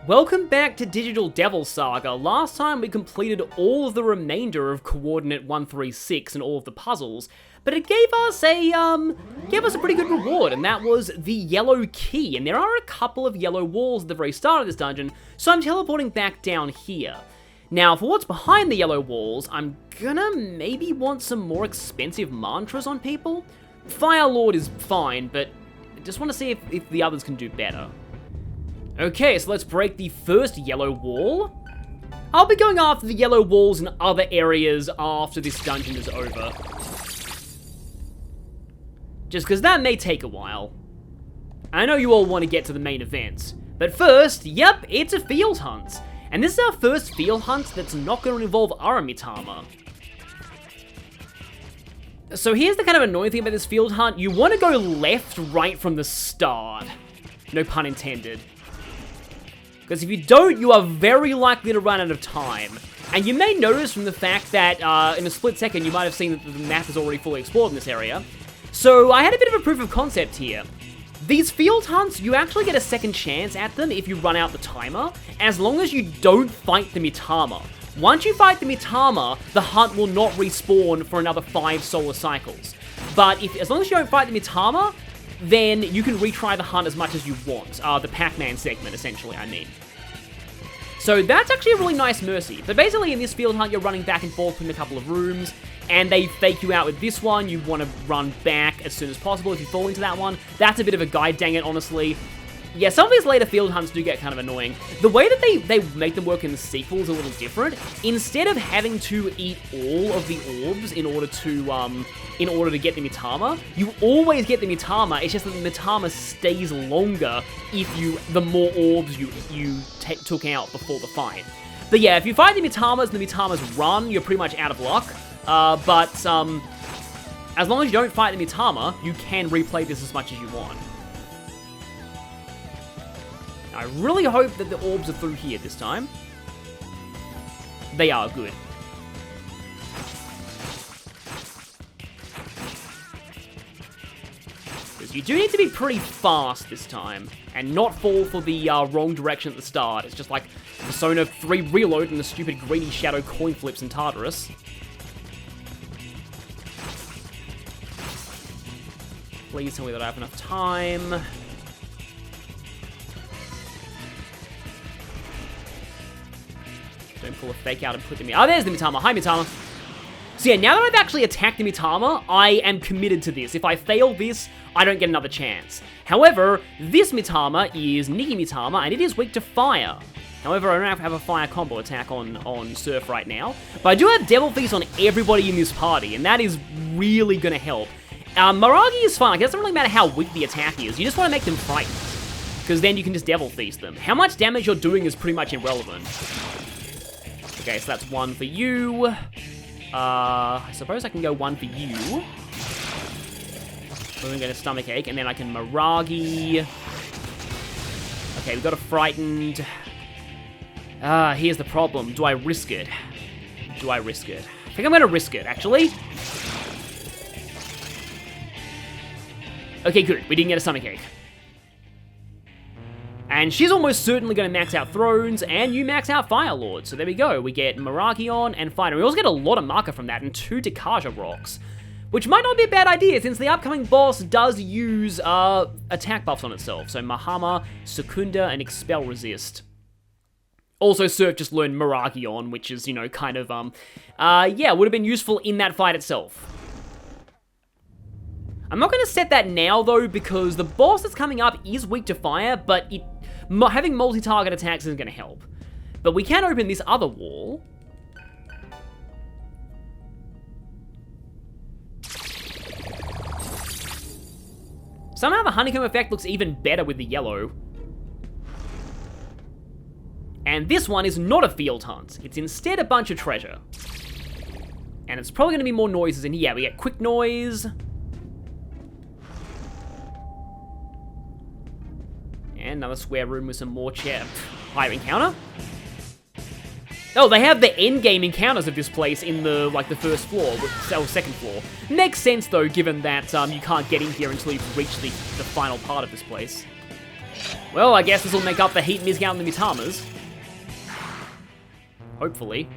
Welcome back to Digital Devil Saga. Last time we completed all of the remainder of Coordinate 136 and all of the puzzles, but it gave us a pretty good reward, and that was the yellow key. And there are a couple of yellow walls at the very start of this dungeon, so I'm teleporting back down here. Now, for what's behind the yellow walls, I'm gonna maybe want some more expensive mantras on people. Fire Lord is fine, but I just want to see if the others can do better. Okay, so let's break the first yellow wall. I'll be going after the yellow walls in other areas after this dungeon is over. Just because that may take a while. I know you all want to get to the main event. But first, yep, it's a field hunt. And this is our first field hunt that's not going to involve Aramitama. So here's the kind of annoying thing about this field hunt. You want to go left right from the start. No pun intended. Because if you don't, you are very likely to run out of time. And you may notice from the fact that in a split second, you might have seen that the map is already fully explored in this area. So I had a bit of a proof of concept here. These field hunts, you actually get a second chance at them if you run out the timer, as long as you don't fight the Mitama. Once you fight the Mitama, the hunt will not respawn for another 5 solar cycles. But as long as you don't fight the Mitama, then you can retry the hunt as much as you want. The Pac-Man segment, essentially, I mean. So that's actually a really nice mercy. But basically, in this field hunt, you're running back and forth between a couple of rooms, and they fake you out with this one. You want to run back as soon as possible if you fall into that one. That's a bit of a guide, dang it, honestly. Yeah, some of these later field hunts do get kind of annoying. The way that they make them work in the sequel is a little different. Instead of having to eat all of the orbs in order to get the Mitama, you always get the Mitama. It's just that the Mitama stays longer the more orbs you took out before the fight. But yeah, if you fight the Mitamas and the Mitamas run, you're pretty much out of luck. But as long as you don't fight the Mitama, you can replay this as much as you want. I really hope that the orbs are through here this time. They are good. Because you do need to be pretty fast this time, and not fall for the wrong direction at the start. It's just like Persona 3 Reload and the stupid greedy shadow coin flips in Tartarus. Please tell me that I have enough time. Don't pull a fake out and put them in. Oh, there's the Mitama. Hi, Mitama. So yeah, now that I've actually attacked the Mitama, I am committed to this. If I fail this, I don't get another chance. However, this Mitama is Niki Mitama, and it is weak to fire. However, I don't have a fire combo attack on Surf right now. But I do have Devil Feast on everybody in this party, and that is really going to help. Maragi is fine. Like, it doesn't really matter how weak the attack is. You just want to make them frightened, because then you can just Devil Feast them. How much damage you're doing is pretty much irrelevant. Okay, so that's 1 for you. I suppose I can go 1 for you. So I'm gonna get a stomach ache, and then I can Maragi. Okay, we got a frightened. Here's the problem. Do I risk it? Do I risk it? I think I'm gonna risk it, actually. Okay, good. We didn't get a stomach ache. And she's almost certainly going to max out Thrones, and you max out Fire Lord. So there we go. We get Maragi on and Fighter. We also get a lot of marker from that and 2 Dekaja rocks, which might not be a bad idea since the upcoming boss does use attack buffs on itself. So Mahama, Secunda, and Expel Resist. Also, Surf just learned Maragi on, which is, you know, kind of, yeah, would have been useful in that fight itself. I'm not going to set that now, though, because the boss that's coming up is weak to fire, but having multi-target attacks isn't going to help. But we can open this other wall. Somehow the honeycomb effect looks even better with the yellow. And this one is not a field hunt. It's instead a bunch of treasure. And it's probably going to be more noises in here. Yeah, we get quick noise. And another square room with some more higher encounter. Oh, they have the endgame encounters of this place in the first floor, or second floor. Makes sense though, given that you can't get in here until you've reached the final part of this place. Well, I guess this will make up the Heat Mizgout and the Mitamas. Hopefully.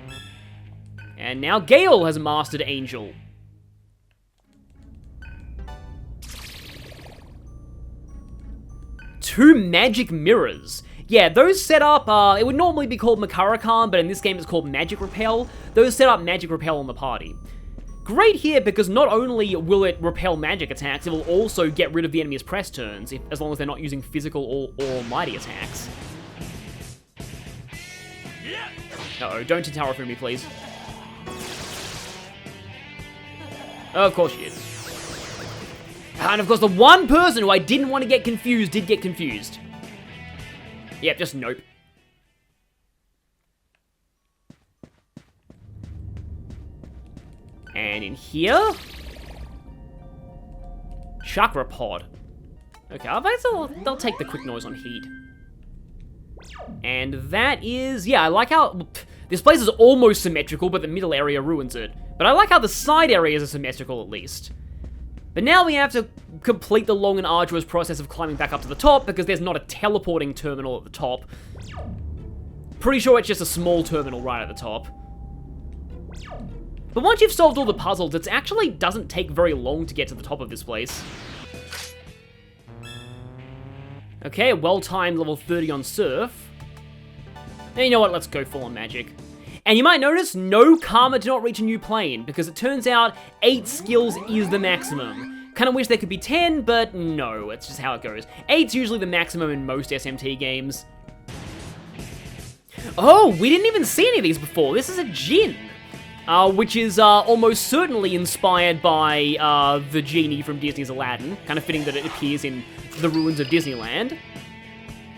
And now Gale has mastered Angel. Two magic mirrors. Yeah, those set up, it would normally be called Makarakan, but in this game it's called Magic Repel. Those set up Magic Repel on the party. Great here because not only will it repel magic attacks, it will also get rid of the enemy's press turns, as long as they're not using physical or almighty attacks. Uh-oh, don't Tintara for me, please. Of course she is. And of course, the one person who I didn't want to get confused did get confused. Yep, just nope. And in here... Chakra Pod. Okay, they'll take the quick noise on Heat. And that is... Yeah, I like how... This place is almost symmetrical, but the middle area ruins it. But I like how the side areas are symmetrical, at least. But now we have to complete the long and arduous process of climbing back up to the top, because there's not a teleporting terminal at the top. Pretty sure it's just a small terminal right at the top. But once you've solved all the puzzles, it actually doesn't take very long to get to the top of this place. Okay, well-timed level 30 on Surf. And you know what, let's go full on magic. And you might notice, no Karma did not reach a new plane, because it turns out 8 skills is the maximum. Kinda wish there could be 10, but no, it's just how it goes. 8's usually the maximum in most SMT games. Oh, we didn't even see any of these before. This is a Djinn. Which is almost certainly inspired by the genie from Disney's Aladdin. Kind of fitting that it appears in the ruins of Disneyland.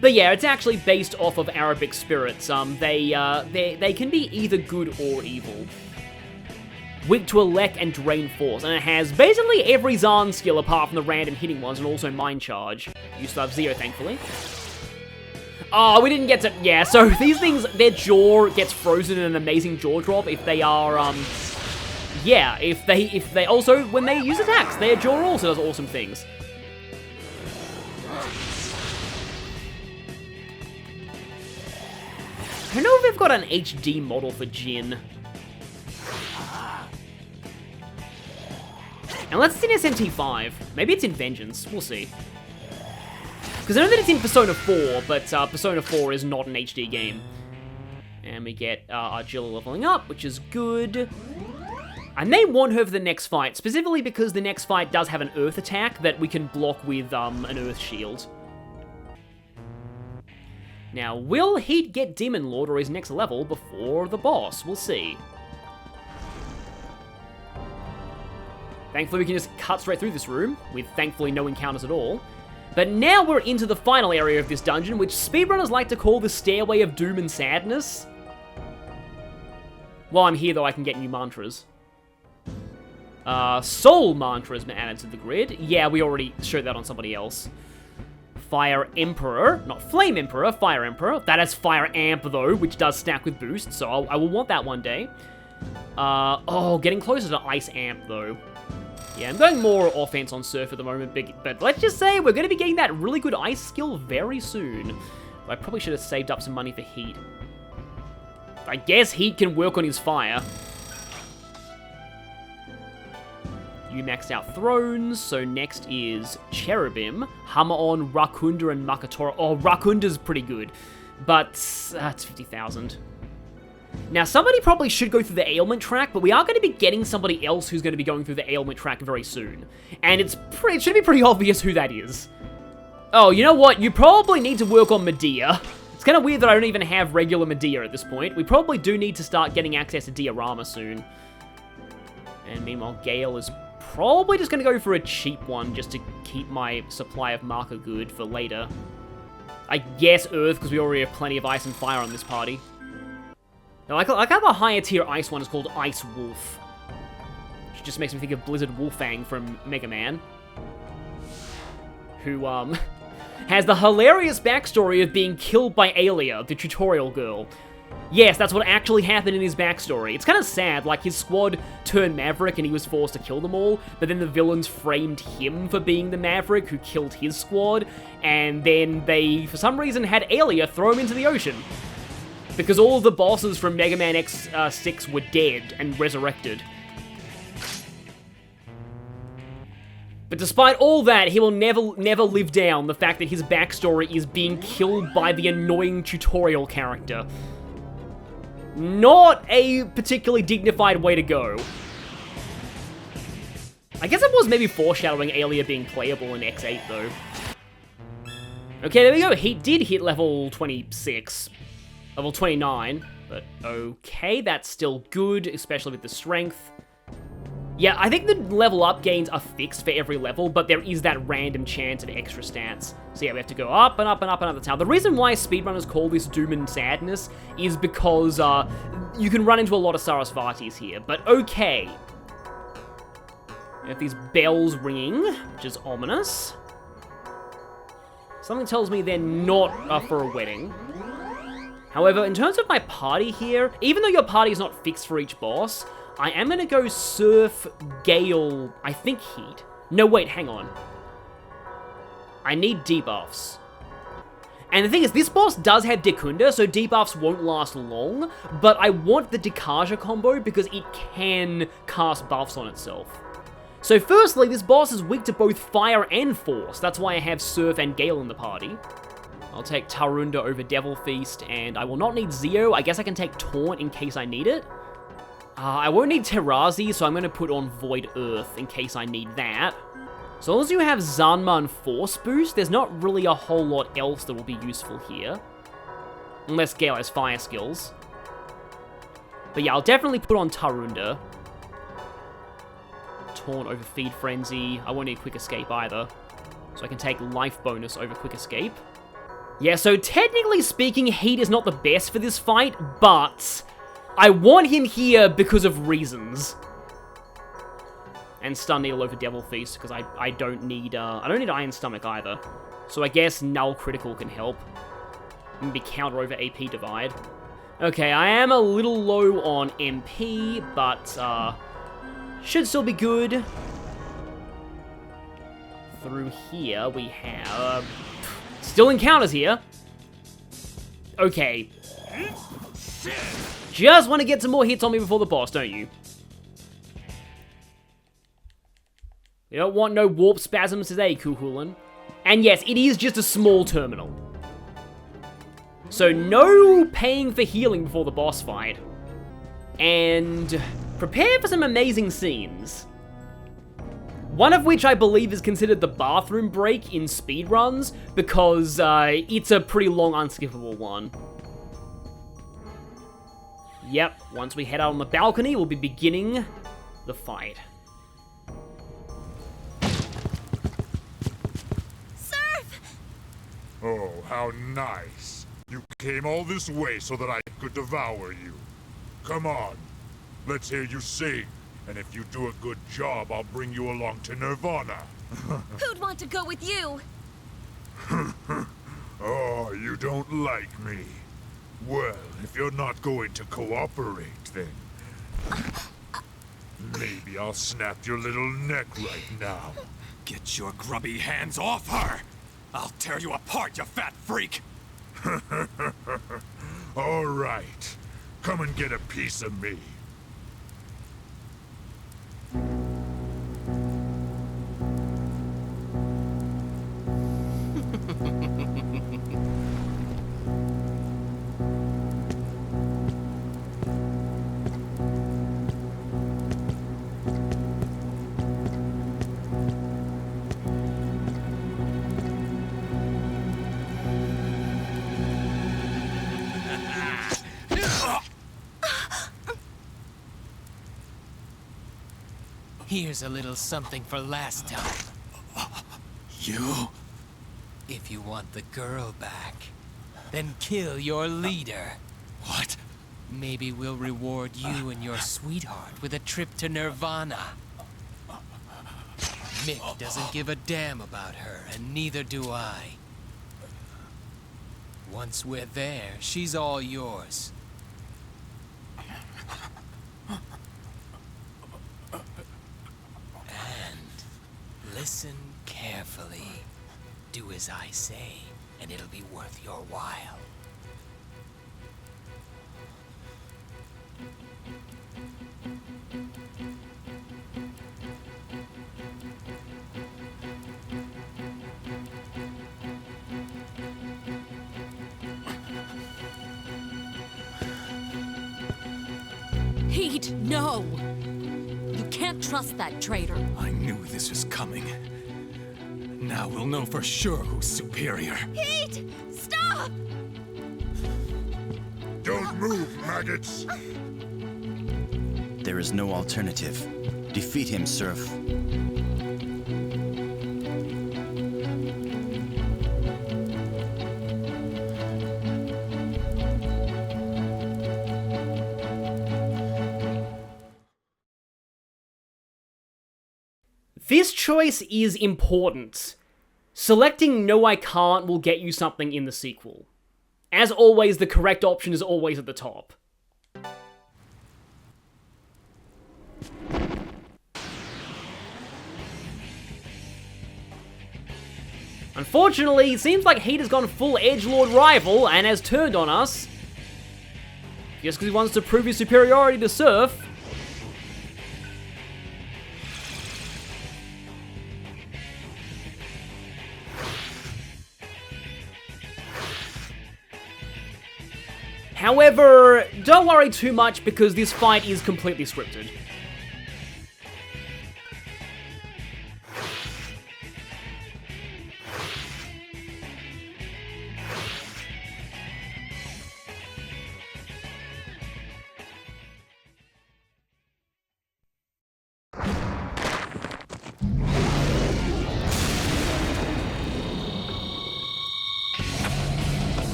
But yeah, it's actually based off of Arabic spirits. They can be either good or evil. Weak to Elect and Drain Force, and it has basically every Zahn skill apart from the random hitting ones, and also Mind Charge. You still have Zero, thankfully. Oh, we didn't get to... Yeah, so these things, their jaw gets frozen in an amazing jaw drop if they are, Yeah, if they also, when they use attacks, their jaw also does awesome things. I don't know if they've got an HD model for Djinn. Unless it's in SMT5. Maybe it's in Vengeance. We'll see. Because I know that it's in Persona 4, but Persona 4 is not an HD game. And we get Argilla leveling up, which is good. I may want her for the next fight, specifically because the next fight does have an Earth attack that we can block with an Earth shield. Now, will Heat get Demon Lord or his next level before the boss? We'll see. Thankfully, we can just cut straight through this room, with thankfully no encounters at all. But now we're into the final area of this dungeon, which speedrunners like to call the Stairway of Doom and Sadness. While I'm here, though, I can get new mantras. Soul mantra has been added to the grid. Yeah, we already showed that on somebody else. Fire Emperor, not Flame Emperor, Fire Emperor. That has Fire Amp, though, which does stack with boost, so I will want that one day. Oh, getting closer to Ice Amp, though. Yeah, I'm going more offense on Surf at the moment, but let's just say we're going to be getting that really good ice skill very soon. I probably should have saved up some money for Heat. I guess Heat can work on his fire. You maxed out Thrones, so next is Cherubim, Hammer-On, Rakunda, and Makatora. Oh, Rakunda's pretty good, but it's 50,000. Now, somebody probably should go through the ailment track, but we are going to be getting somebody else who's going to be going through the ailment track very soon. And it should be pretty obvious who that is. Oh, you know what? You probably need to work on Medea. It's kind of weird that I don't even have regular Medea at this point. We probably do need to start getting access to Diorama soon. And meanwhile, Gale is probably just going to go for a cheap one just to keep my supply of marker good for later. I guess Earth, because we already have plenty of ice and fire on this party. Now, I like how the higher tier ice one is called Ice Wolf. Which just makes me think of Blizzard Wolfang from Mega Man. Who, has the hilarious backstory of being killed by Aelia, the tutorial girl. Yes, that's what actually happened in his backstory. It's kind of sad, like, his squad turned Maverick and he was forced to kill them all, but then the villains framed him for being the Maverick who killed his squad, and then they, for some reason, had Aelia throw him into the ocean. Because all of the bosses from Mega Man X6 were dead and resurrected. But despite all that, he will never live down the fact that his backstory is being killed by the annoying tutorial character. Not a particularly dignified way to go. I guess it was maybe foreshadowing Aelia being playable in X8, though. Okay, there we go. He did hit level 26. Level 29. But okay, that's still good, especially with the strength. Yeah, I think the level up gains are fixed for every level, but there is that random chance of extra stats. So yeah, we have to go up and up and up and up the tower. The reason why speedrunners call this Doom and Sadness is because you can run into a lot of Sarasvatis here, but okay. We have these bells ringing, which is ominous. Something tells me they're not up for a wedding. However, in terms of my party here, even though your party is not fixed for each boss, I am going to go Surf, Gale, I think Heat. No, wait, hang on. I need debuffs. And the thing is, this boss does have Dekunda, so debuffs won't last long, but I want the Dekaja combo because it can cast buffs on itself. So firstly, this boss is weak to both Fire and Force. That's why I have Surf and Gale in the party. I'll take Tarunda over Devil Feast, and I will not need Zeo. I guess I can take Taunt in case I need it. I won't need Terazi, so I'm going to put on Void Earth in case I need that. So long as you have Zanma and Force Boost, there's not really a whole lot else that will be useful here. Unless Gale has Fire skills. But yeah, I'll definitely put on Tarunda. Taunt over Feed Frenzy. I won't need Quick Escape either. So I can take Life Bonus over Quick Escape. Yeah, so technically speaking, Heat is not the best for this fight, but I want him here because of reasons. And Stun Needle over Devil Feast, because I don't need Iron Stomach either. So I guess Null Critical can help. Maybe counter over AP Divide. Okay, I am a little low on MP, but should still be good. Through here, we have still encounters here. Okay. Just want to get some more hits on me before the boss, don't you? You don't want no warp spasms today, Kuhulan. And yes, it is just a small terminal. So no paying for healing before the boss fight. And prepare for some amazing scenes. One of which I believe is considered the bathroom break in speedruns, because it's a pretty long, unskippable one. Yep, once we head out on the balcony, we'll be beginning the fight. Surf! Oh, how nice. You came all this way so that I could devour you. Come on, let's hear you sing. And if you do a good job, I'll bring you along to Nirvana. Who'd want to go with you? Oh, you don't like me. Well, if you're not going to cooperate, then maybe I'll snap your little neck right now. Get your grubby hands off her! I'll tear you apart, you fat freak! All right, come and get a piece of me. Here's a little something for last time. You? If you want the girl back, then kill your leader. What? Maybe we'll reward you and your sweetheart with a trip to Nirvana. Mick doesn't give a damn about her, and neither do I. Once we're there, she's all yours. Listen carefully. Do as I say, and it'll be worth your while. Heat, no! You can't trust that traitor. I knew this was coming. Now we'll know for sure who's superior. Heat! Stop! Don't move, maggots! There is no alternative. Defeat him, Surf. This choice is important. Selecting No I Can't will get you something in the sequel. As always, the correct option is always at the top. Unfortunately, it seems like Heat has gone full edgelord rival and has turned on us. Just because he wants to prove his superiority to Surf. However, don't worry too much because this fight is completely scripted.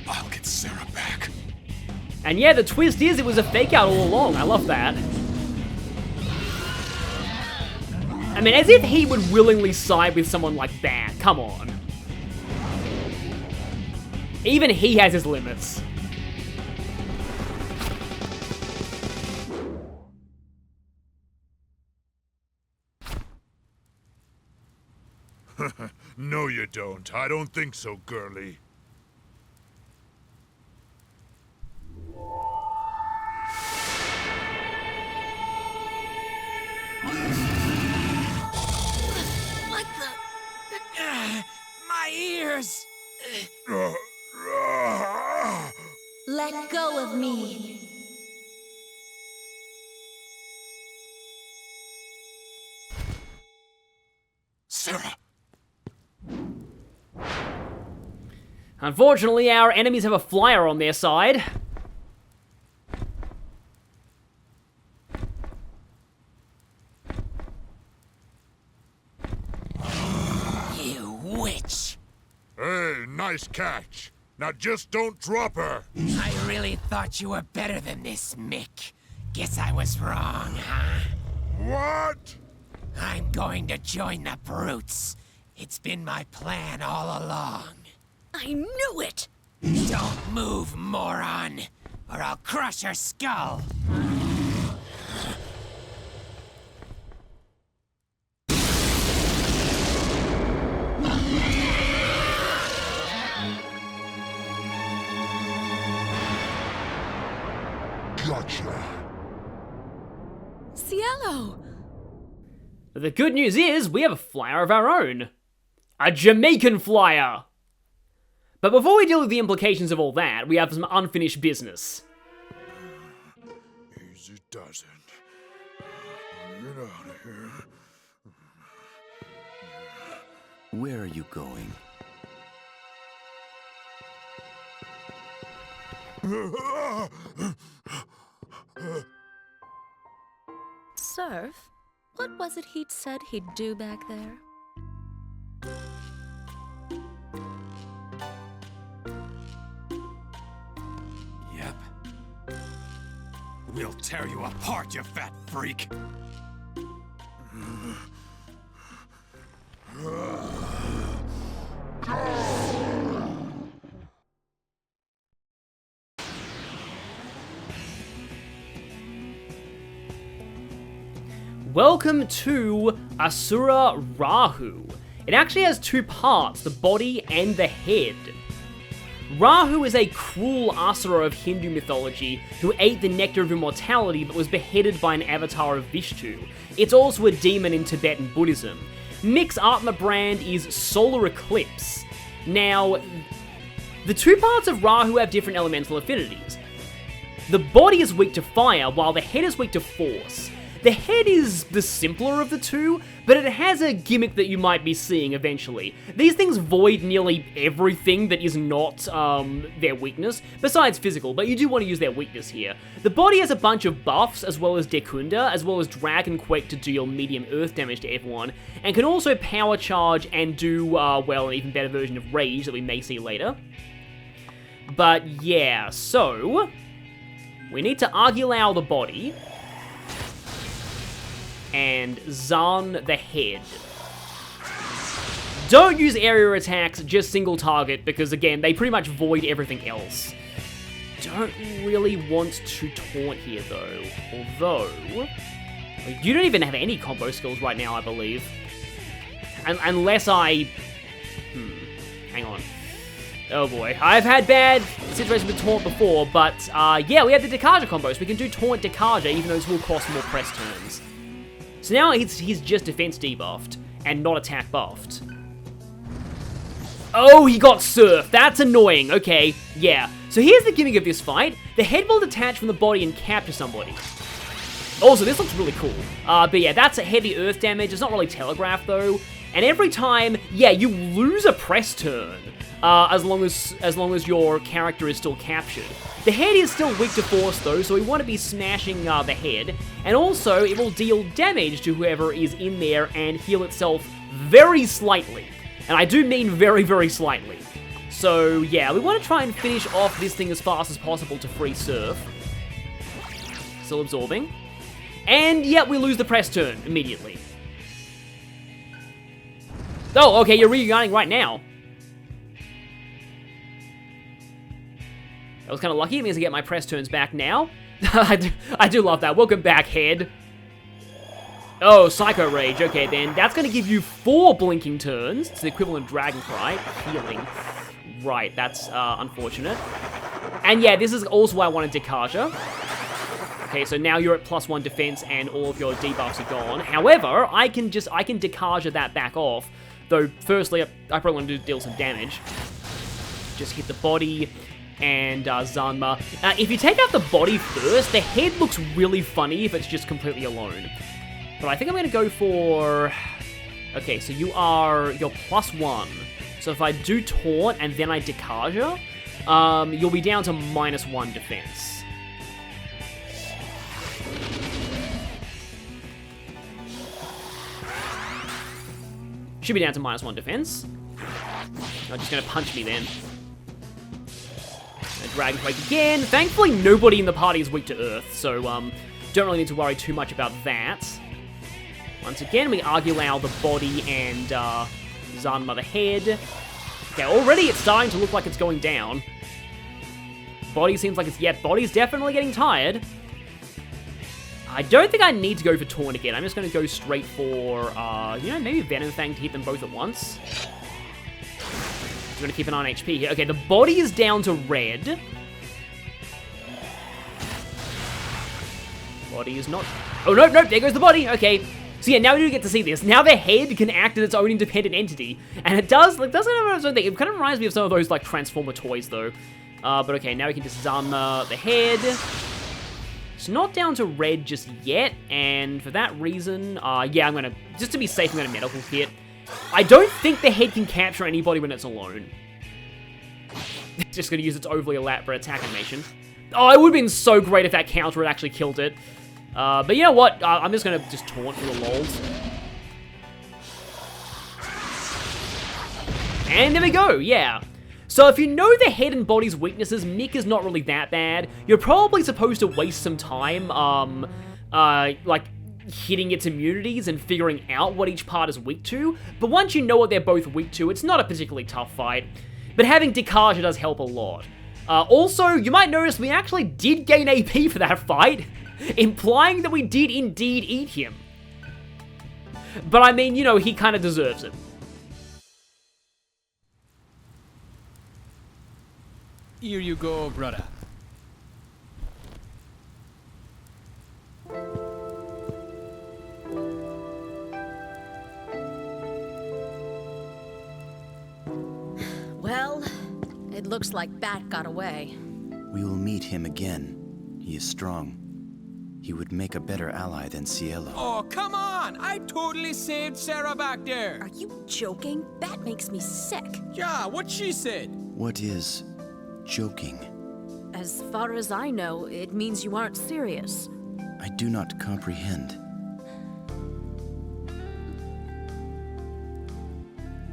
I'll get Sarah back. And yeah, the twist is it was a fake out all along. I love that. I mean, as if he would willingly side with someone like that. Come on. Even he has his limits. No, you don't. I don't think so, girly. What the? My ears! Let go of me. Sarah! Unfortunately, our enemies have a flyer on their side. You witch! Hey, nice catch. Now just don't drop her. I really thought you were better than this, Mick. Guess I was wrong, huh? What? I'm going to join the brutes. It's been my plan all along. I knew it! Don't move, moron, or I'll crush your skull. Gotcha. Cielo! The good news is we have a flyer of our own. A Jamaican flyer! But before we deal with the implications of all that, we have some unfinished business. Easy does it. Get out of here. Where are you going? Surf? What was it Heat said he'd do back there? Yep. We'll tear you apart, you fat freak! welcome to Asura Rahu. It actually has two parts, the body and the head. Rahu is a cruel Asura of Hindu mythology who ate the nectar of immortality but was beheaded by an avatar of Vishnu. It's also a demon in Tibetan Buddhism. Mick's Atma brand is Solar Eclipse. Now, the two parts of Rahu have different elemental affinities. The body is weak to fire, while the head is weak to force. The head is the simpler of the two, but it has a gimmick that you might be seeing eventually. These things void nearly everything that is not their weakness, besides physical, but you do want to use their weakness here. The body has a bunch of buffs, as well as Dekunda, as well as Dragon Quake to deal medium earth damage to everyone, and can also power charge and do, well, an even better version of Rage that we may see later. But yeah, so we need to Argilao the body, and Zan the head. Don't use area attacks, just single target, because again, they pretty much void everything else. Don't really want to taunt here though, although you don't even have any combo skills right now, I believe. Unless I... hang on. Oh boy, I've had bad situations with taunt before, but yeah, we have the Dekaja combos. We can do taunt Dekaja, even though this will cost more press turns. So now he's just defense debuffed, and not attack buffed. Oh, he got surf. That's annoying. Okay, yeah. So here's the gimmick of this fight. The head will detach from the body and capture somebody. Also, this looks really cool. But yeah, that's a heavy earth damage. It's not really telegraphed, though. And every time, yeah, you lose a press turn. As long as your character is still captured. The head is still weak to force though, so we want to be smashing the head, and also it will deal damage to whoever is in there and heal itself very slightly. And I do mean very, very slightly. So yeah, we want to try and finish off this thing as fast as possible to free surf. Still absorbing. And yeah, we lose the press turn immediately. Oh, okay, you're reuniting right now. That was kind of lucky. It means I get my press turns back now. I do love that. Welcome back, head. Oh, Psycho Rage. Okay, then. That's going to give you 4 blinking turns. It's the equivalent of Dragon Cry. Healing. Right, that's unfortunate. And yeah, this is also why I wanted Dekaja. Okay, so now you're at +1 defense and all of your debuffs are gone. However, I can Dekaja that back off. Though, firstly, I probably want to deal some damage. Just hit the body and Zanma. If you take out the body first, the head looks really funny if it's just completely alone. But I think I'm going to go for... Okay, so you're +1. So if I do taunt and then I Dekaja, you'll be down to -1 defense. Should be down to -1 defense. I'm just going to punch me then. Dragon Quake again. Thankfully, nobody in the party is weak to Earth, so don't really need to worry too much about that. Once again, we Argilao the body and Zanma the head. Okay, already it's starting to look like it's going down. Body seems like it's... Yeah, body's definitely getting tired. I don't think I need to go for Taunt again. I'm just going to go straight for, you know, maybe Venom Fang to hit them both at once. I'm going to keep an eye on HP here. Okay, the body is down to red. Body is not... Oh, no, there goes the body. Okay. So yeah, now we do get to see this. Now the head can act as its own independent entity. And it doesn't have its own thing. It kind of reminds me of some of those, like, Transformer toys, though. But okay, now we can just Zanma the head. It's not down to red just yet. And for that reason, yeah, I'm going to... Just to be safe, I'm going to medical kit. I don't think the head can capture anybody when it's alone. It's just going to use its overly elaborate attack animation. Oh, it would have been so great if that counter had actually killed it. But you know what? I'm just going to just taunt for the lols. And there we go, yeah. So if you know the head and body's weaknesses, Mick is not really that bad. You're probably supposed to waste some time, like, hitting its immunities and figuring out what each part is weak to, but once you know what they're both weak to, it's not a particularly tough fight. But having Dekaja does help a lot. Also, you might notice we actually did gain AP for that fight, implying that we did indeed eat him. But I mean, you know, he kind of deserves it. Here you go, brother. Well, it looks like Bat got away. We will meet him again. He is strong. He would make a better ally than Cielo. Oh, come on! I totally saved Sarah back there! Are you joking? Bat makes me sick. Yeah, what she said. What is joking? As far as I know, it means you aren't serious. I do not comprehend.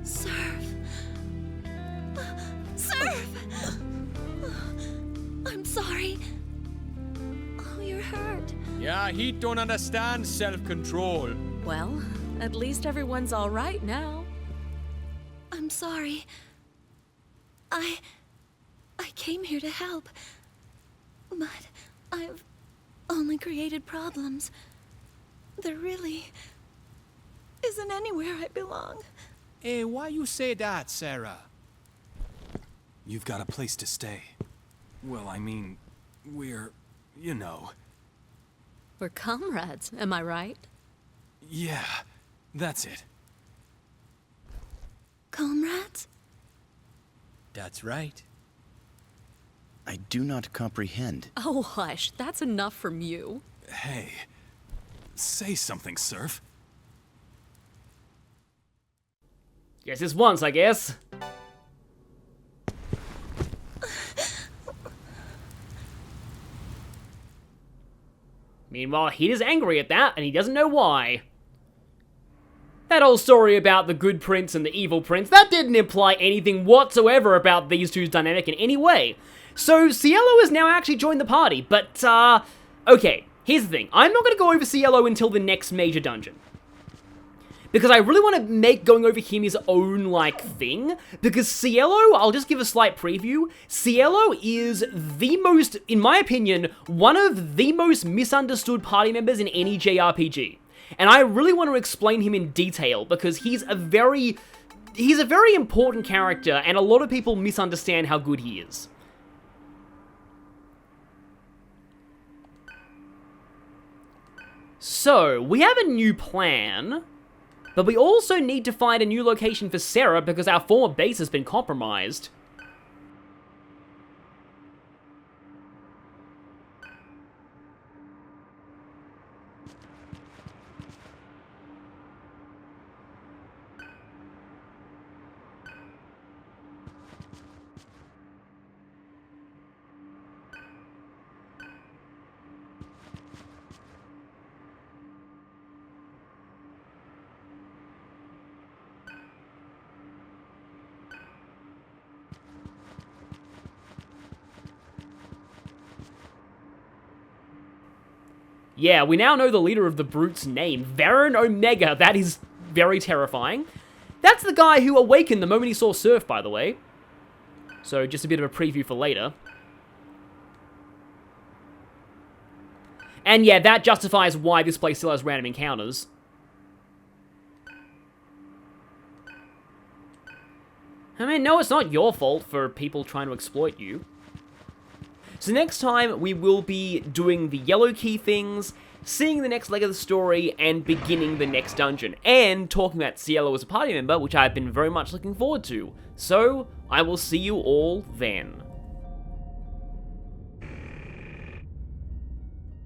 Surf! Surf! I'm sorry. Oh, you're hurt. Yeah, he don't understand self-control. Well, at least everyone's all right now. I'm sorry. I came here to help. But I've only created problems. There really isn't anywhere I belong. Hey, why you say that, Sarah? You've got a place to stay. Well, I mean, we're, you know. We're comrades, am I right? Yeah, that's it. Comrades? That's right. I do not comprehend. Oh, hush. That's enough from you. Hey, say something, Surf. Guess this once, I guess. Meanwhile, he is angry at that, and he doesn't know why. That whole story about the good prince and the evil prince, that didn't imply anything whatsoever about these two's dynamic in any way. So, Cielo has now actually joined the party, but, okay, here's the thing. I'm not going to go over Cielo until the next major dungeon. Because I really want to make going over him his own, like, thing. Because Cielo, I'll just give a slight preview, Cielo is the most, in my opinion, one of the most misunderstood party members in any JRPG. And I really want to explain him in detail, because he's a very important character, and a lot of people misunderstand how good he is. So, we have a new plan, but we also need to find a new location for Sarah because our former base has been compromised. Yeah, we now know the leader of the Brute's name, Varan Omega. That is very terrifying. That's the guy who awakened the moment he saw Surf, by the way. So, just a bit of a preview for later. And yeah, that justifies why this place still has random encounters. I mean, no, it's not your fault for people trying to exploit you. So next time, we will be doing the yellow key things, seeing the next leg of the story, and beginning the next dungeon, and talking about Cielo as a party member, which I've been very much looking forward to. So, I will see you all then.